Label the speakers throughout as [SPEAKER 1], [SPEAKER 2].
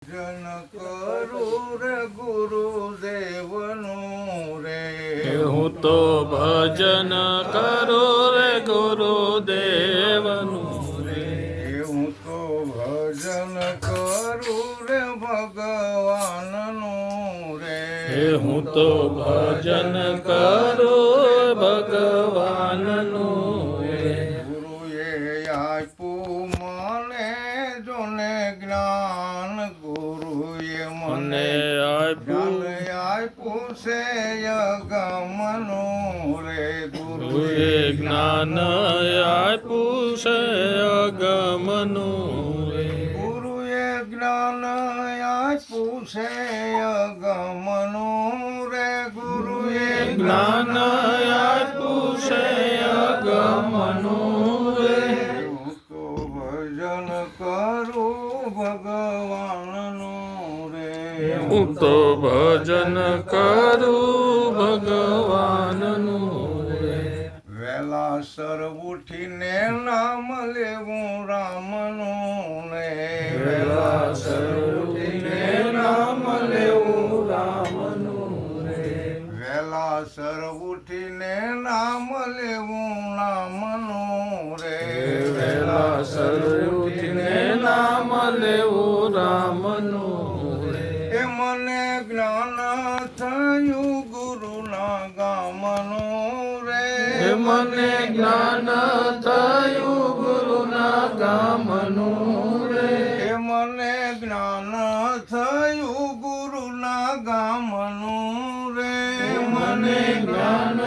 [SPEAKER 1] ભજન કરું રે ગુરુદેવનું રે
[SPEAKER 2] હું તો ભજન કરું રે ગુરુદેવનું રે.
[SPEAKER 1] હું તો ભજન કરું રે ભગવાનનું રે
[SPEAKER 2] હું તો ભજન કરું ભગવાનનું રે.
[SPEAKER 1] ગુરુએ આપ્યું મને જોને જ્ઞાન ગુરુએ
[SPEAKER 2] મને
[SPEAKER 1] મને
[SPEAKER 2] આપ્યું
[SPEAKER 1] આપ્યું છે અગમનું રે
[SPEAKER 2] ગુરુએ જ્ઞાન આપ્યું છે અગમનું રે.
[SPEAKER 1] ગુરુએ જ્ઞાન આપ્યું છે અગમનું રે ગુરુએ
[SPEAKER 2] જ્ઞાન આપ્યું છે અગમનું રે.
[SPEAKER 1] હું તો ભજન કરું ભગવાનનું રે
[SPEAKER 2] હું તો ભજન કરું ભગવાનનું રે.
[SPEAKER 1] વેલાસર ઉઠીને નામ લેવું રામનું ને
[SPEAKER 2] વેલાસર ઉઠીને નામ લેવું રામનું રે.
[SPEAKER 1] વેલાસર ઉઠીને નામ લેવું રામનું રે
[SPEAKER 2] વેલાસર ઉઠીને નામ લેવું રામનું રે.
[SPEAKER 1] એ મને જ્ઞાન થયું ગુરુના ગામનું રે
[SPEAKER 2] મને જ્ઞાન થયું ગુરુના ગામનું રે.
[SPEAKER 1] એ મને જ્ઞાન થયું ગુરુના ગામનું રે
[SPEAKER 2] મને જ્ઞાન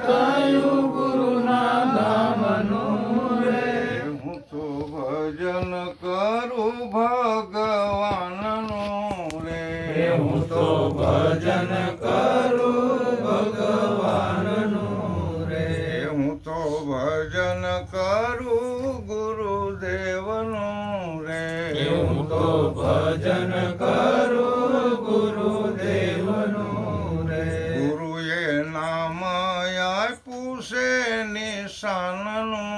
[SPEAKER 2] થયું ગુરુના ગામનું રે.
[SPEAKER 1] હું તો ભજન કરું ભગવાનનું રે
[SPEAKER 2] હું તો ભજન કરું ભગવાનનું રે.
[SPEAKER 1] હું તો ભજન કરું ગુરુદેવનું રે
[SPEAKER 2] હું તો ભજન કરું ગુરુદેવનું રે.
[SPEAKER 1] ગુરુએ નામ આપ્યું છે નિશાનનું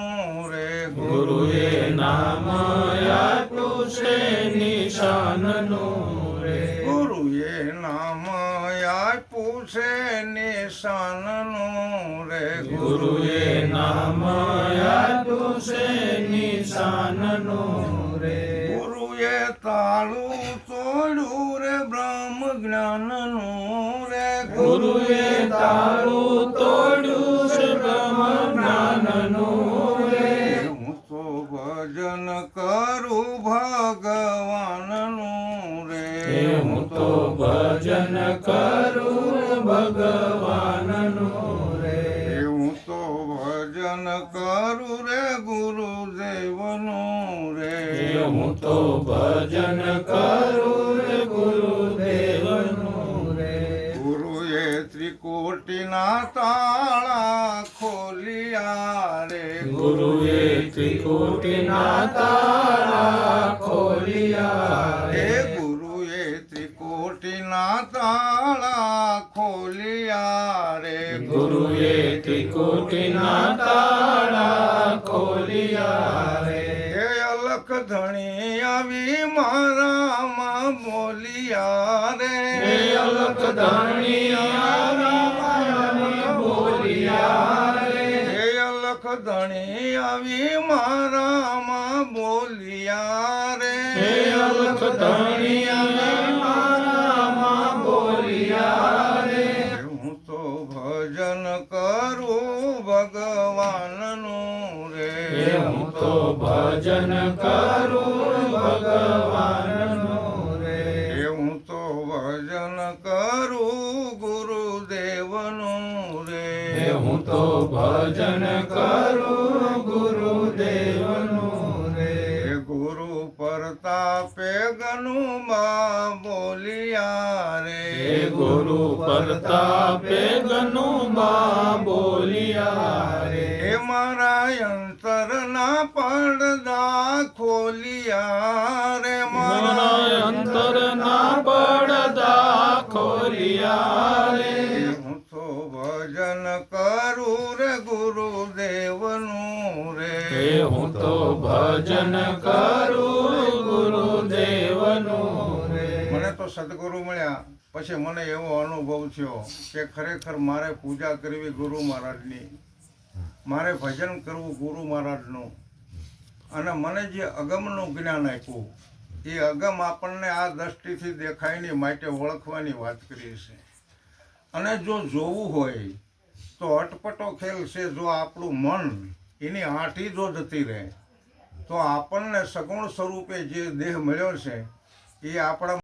[SPEAKER 1] રે
[SPEAKER 2] ગુરુએ નામ આપ્યું છે નિશાનનું રે.
[SPEAKER 1] ગુરુએ નામ આપ્યું છે નિશાનનું રે
[SPEAKER 2] ગુરુએ નામ આપ્યું છે નિશાનનું રે.
[SPEAKER 1] ગુરુએ તાળું તોડ્યું રે બ્રહ્મ જ્ઞાનનું રે
[SPEAKER 2] ગુરુએ તાળું તોડ્યું છે બ્રહ્મ જ્ઞાનનું રે.
[SPEAKER 1] હું તો ભજન કરું ભગવાનનું રે
[SPEAKER 2] હું તો ભજન કરું ભગવાનનું રે.
[SPEAKER 1] હું તો ભજન કરું રે ગુરુદેવનું રે
[SPEAKER 2] હું તો ભજન કરું રે ગુરુદેવનું રે.
[SPEAKER 1] ગુરુએ ત્રિકોટીના તાળા ખોલિયા રે
[SPEAKER 2] ગુરુએ ત્રિકોટીના તાળા ખોલિયા
[SPEAKER 1] હે
[SPEAKER 2] રે.
[SPEAKER 1] ગુરુએ ત્રિકોટીના તાળા ખોલિયા રે
[SPEAKER 2] ગુરુએ ત્રિકોટીના તાળા ખોલિયા રે.
[SPEAKER 1] હે અલખ ધણી આવી મારામાં બોલિયા રે
[SPEAKER 2] હે અલખ ધણી આવી બોલિયા રે.
[SPEAKER 1] હે અલખ ધણી આવી મારામાં બોલિયા રે
[SPEAKER 2] હે અલખ ધણી આવી મારામાં બોલિયા રે.
[SPEAKER 1] હું તો ભજન કરું ભગવાનનું રે
[SPEAKER 2] હું તો ભજન કરું ભગવાનનું રે.
[SPEAKER 1] હું તો ભજન કરું ગુરુદેવનું રે
[SPEAKER 2] હું તો ભજન કરું ગુરુદેવનું રે.
[SPEAKER 1] ગુરુ પ્રતાપે ગનુબા બોલિયા
[SPEAKER 2] હે
[SPEAKER 1] રે
[SPEAKER 2] ગુરુ પ્રતાપે ગનુબા બોલિયા રે.
[SPEAKER 1] હે મારા અંતરના પડદા ખોલિયા રે
[SPEAKER 2] મારા અંતરના પડદા ખોલિયા રે.
[SPEAKER 1] હું તો ભજન કરું રે ગુરુદેવનું રે
[SPEAKER 2] હું તો ભજન કરું ગુરુદેવનું રે.
[SPEAKER 1] મને તો સદગુરુ મળ્યા પછી મને એવો અનુભવ થયો કે ખરેખર મારે પૂજા કરવી ગુરુ મહારાજની, મારે ભજન કરવું ગુરુ મહારાજનું, અને મને જે અગમનું જ્ઞાન આપ્યું એ અગમ આપણને આ દ્રષ્ટિથી દેખાય નહીં માટે ઓળખવાની વાત કરી છે. અને જો જોવું હોય તો અટપટો ખેલ છે. જો આપણું મન એની આંટી જો જતી રહે તો આપણને સગુણ સ્વરૂપે જે દેહ મળ્યો છે એ આપણા